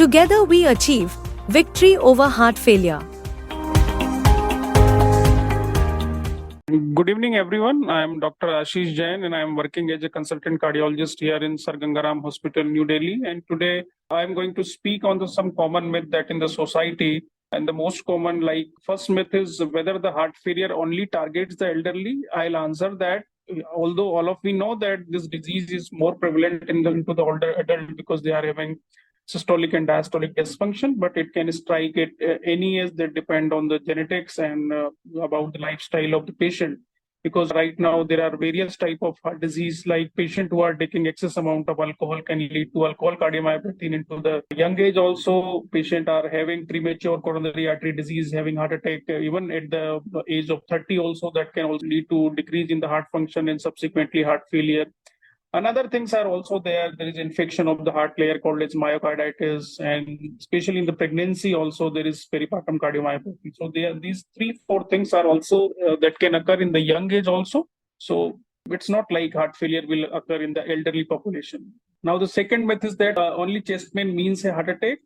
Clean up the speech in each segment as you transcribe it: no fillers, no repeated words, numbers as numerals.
Together we achieve victory over heart failure. Good evening, everyone. I am Dr. Ashish Jain, and I am working as a consultant cardiologist here in Sir Gangaram Hospital, New Delhi. And today I am going to speak on some common myth that in the society. And the most common, like first myth is whether the heart failure only targets the elderly. I'll answer that. Although all of we know that this disease is more prevalent into the older adult because they are having systolic and diastolic dysfunction, but it can strike at any age that depend on the genetics and about the lifestyle of the patient. Because right now there are various type of heart disease, like patient who are taking excess amount of alcohol can lead to alcohol cardiomyopathy into the young age. Also, patient are having premature coronary artery disease, having heart attack even at the age of 30. Also, that can also lead to decrease in the heart function and subsequently heart failure. Another things are also there. There is infection of the heart layer called as myocarditis, and especially in the pregnancy, also there is peripartum cardiomyopathy. So these 3-4 things are also that can occur in the young age also. So it's not like heart failure will occur in the elderly population. Now the second myth is that only chest pain means a heart attack.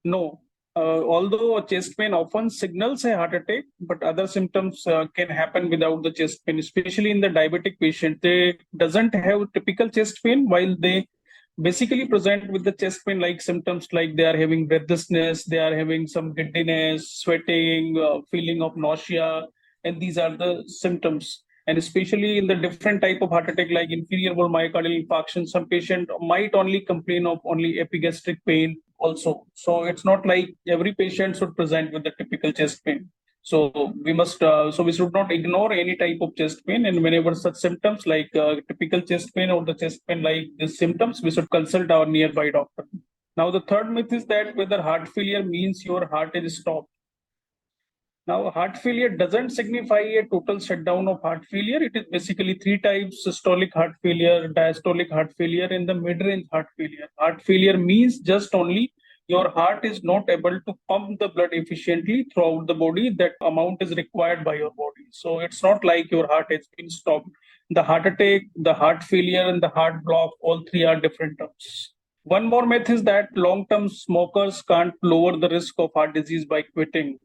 No, although a chest pain often signals a heart attack, but other symptoms can happen without the chest pain, especially in the diabetic patient. They doesn't have typical chest pain, while they basically present with the chest pain like symptoms like they are having breathlessness, they are having some giddiness, sweating, feeling of nausea, and these are the symptoms. And especially in the different type of heart attack like inferior wall myocardial infarction, some patient might only complain of only epigastric pain also. So it's not like every patient should present with the typical chest pain. So we should not ignore any type of chest pain, and whenever such symptoms like typical chest pain or the chest pain like these symptoms, we should consult our nearby doctor. Now the third myth is that whether heart failure means your heart is stopped. Now, heart failure doesn't signify a total shutdown of heart failure. It is basically 3 types: systolic heart failure, diastolic heart failure, and the mid-range heart failure. Heart failure means just only your heart is not able to pump the blood efficiently throughout the body. That amount is required by your body. So it's not like your heart has been stopped. The heart attack, the heart failure, and the heart block, all 3 are different terms. One more myth is that long-term smokers can't lower the risk of heart disease by quitting.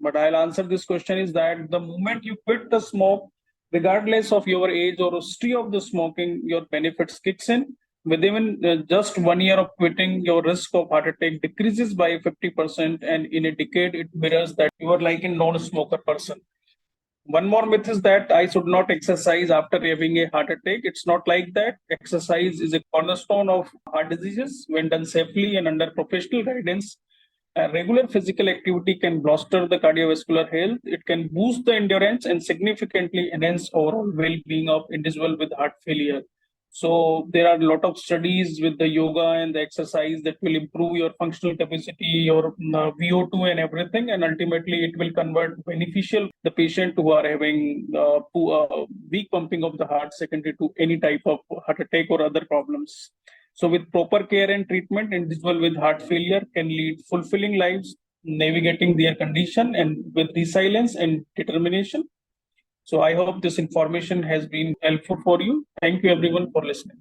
But I'll answer this question is that the moment you quit the smoke, regardless of your age or history of the smoking, your benefits kicks in. Within just 1 year of quitting, your risk of heart attack decreases by 50%, and in a decade, it mirrors that you are like a non-smoker person. One more myth is that I should not exercise after having a heart attack. It's not like that. Exercise is a cornerstone of heart diseases when done safely and under professional guidance. Regular physical activity can bolster the cardiovascular health. It can boost the endurance and significantly enhance overall well-being of individual with heart failure. So there are a lot of studies with the yoga and the exercise that will improve your functional capacity, your VO2 and everything, and ultimately it will convert beneficial the patient who are having weak pumping of the heart secondary to any type of heart attack or other problems. So with proper care and treatment, individuals with heart failure can lead fulfilling lives, navigating their condition and with resilience and determination. So I hope this information has been helpful for you. Thank you everyone for listening.